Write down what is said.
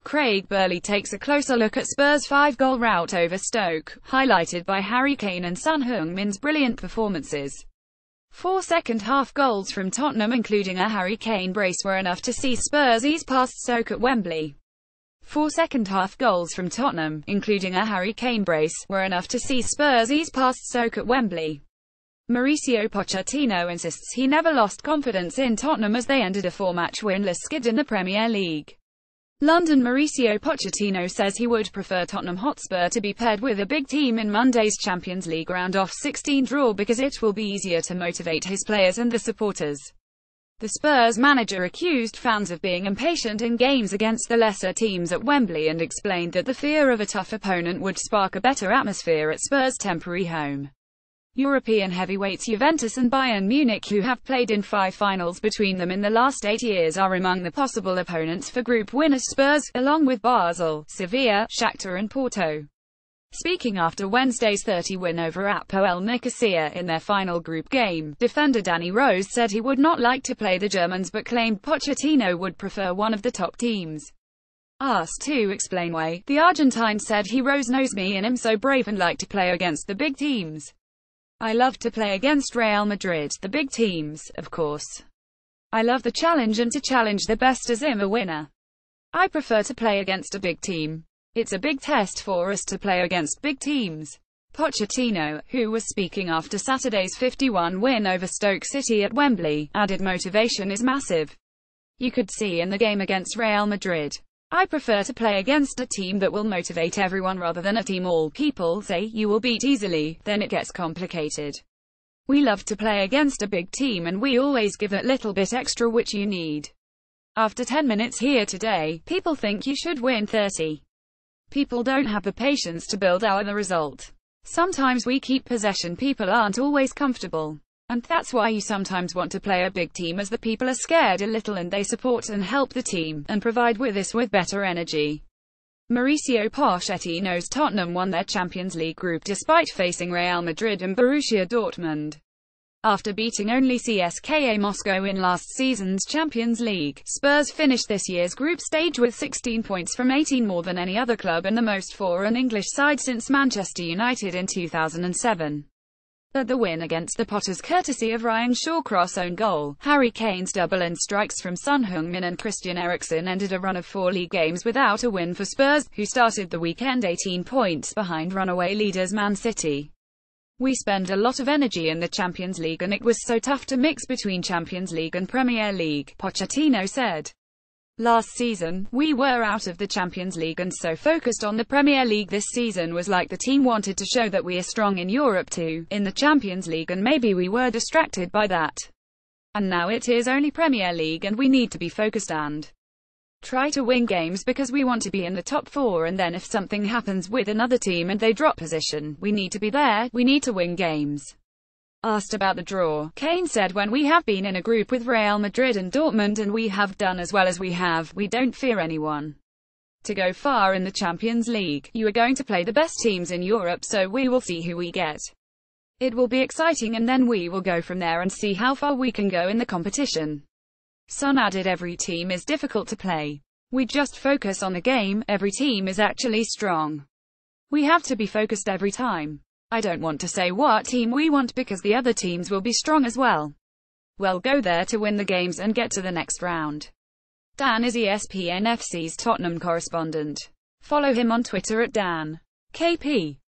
Craig Burley takes a closer look at Spurs' 5-goal rout over Stoke, highlighted by Harry Kane and Son Heung-min's brilliant performances. 4 second-half goals from Tottenham, including a Harry Kane brace, were enough to see Spurs ease past Stoke at Wembley. 4 second-half goals from Tottenham, including a Harry Kane brace, were enough to see Spurs ease past Stoke at Wembley. Mauricio Pochettino insists he never lost confidence in Tottenham as they ended a 4-match winless skid in the Premier League. London Mauricio Pochettino says he would prefer Tottenham Hotspur to be paired with a big team in Monday's Champions League round-off 16 draw because it will be easier to motivate his players and the supporters. The Spurs manager accused fans of being impatient in games against the lesser teams at Wembley and explained that the fear of a tough opponent would spark a better atmosphere at Spurs' temporary home. European heavyweights Juventus and Bayern Munich, who have played in 5 finals between them in the last 8 years, are among the possible opponents for group winners Spurs, along with Basel, Sevilla, Shakhtar and Porto. Speaking after Wednesday's 30 win over Apoel Nicosia in their final group game, defender Danny Rose said he would not like to play the Germans but claimed Pochettino would prefer one of the top teams. Asked to explain why, the Argentine said Rose knows me and I'm so brave and like to play against the big teams. I love to play against Real Madrid, the big teams, of course. I love the challenge and to challenge the best as I'm a winner. I prefer to play against a big team. It's a big test for us to play against big teams. Pochettino, who was speaking after Saturday's 51 win over Stoke City at Wembley, added motivation is massive. You could see in the game against Real Madrid. I prefer to play against a team that will motivate everyone rather than a team all people say you will beat easily, then it gets complicated. We love to play against a big team and we always give that little bit extra which you need. After 10 minutes here today, people think you should win 30. People don't have the patience to build out the result. Sometimes we keep possession, people aren't always comfortable. And that's why you sometimes want to play a big team, as the people are scared a little and they support and help the team, and provide with us with better energy. Mauricio Pochettino's Tottenham won their Champions League group despite facing Real Madrid and Borussia Dortmund. After beating only CSKA Moscow in last season's Champions League, Spurs finished this year's group stage with 16 points from 18, more than any other club and the most for an English side since Manchester United in 2007. But the win against the Potters, courtesy of Ryan Shawcross' own goal, Harry Kane's double and strikes from Son Heung-min and Christian Eriksen, ended a run of 4 league games without a win for Spurs, who started the weekend 18 points behind runaway leaders Man City. We spend a lot of energy in the Champions League and it was so tough to mix between Champions League and Premier League, Pochettino said. Last season, we were out of the Champions League and so focused on the Premier League. This season was like the team wanted to show that we are strong in Europe too, in the Champions League, and maybe we were distracted by that. And now it is only Premier League and we need to be focused and try to win games because we want to be in the top 4, and then if something happens with another team and they drop position, we need to be there, we need to win games. Asked about the draw, Kane said, when we have been in a group with Real Madrid and Dortmund and we have done as well as we have, we don't fear anyone. To go far in the Champions League, you are going to play the best teams in Europe, so we will see who we get. It will be exciting and then we will go from there and see how far we can go in the competition. Son added, every team is difficult to play. We just focus on the game, every team is actually strong. We have to be focused every time. I don't want to say what team we want because the other teams will be strong as well. We'll go there to win the games and get to the next round. Dan is ESPN FC's Tottenham correspondent. Follow him on Twitter at DanKP.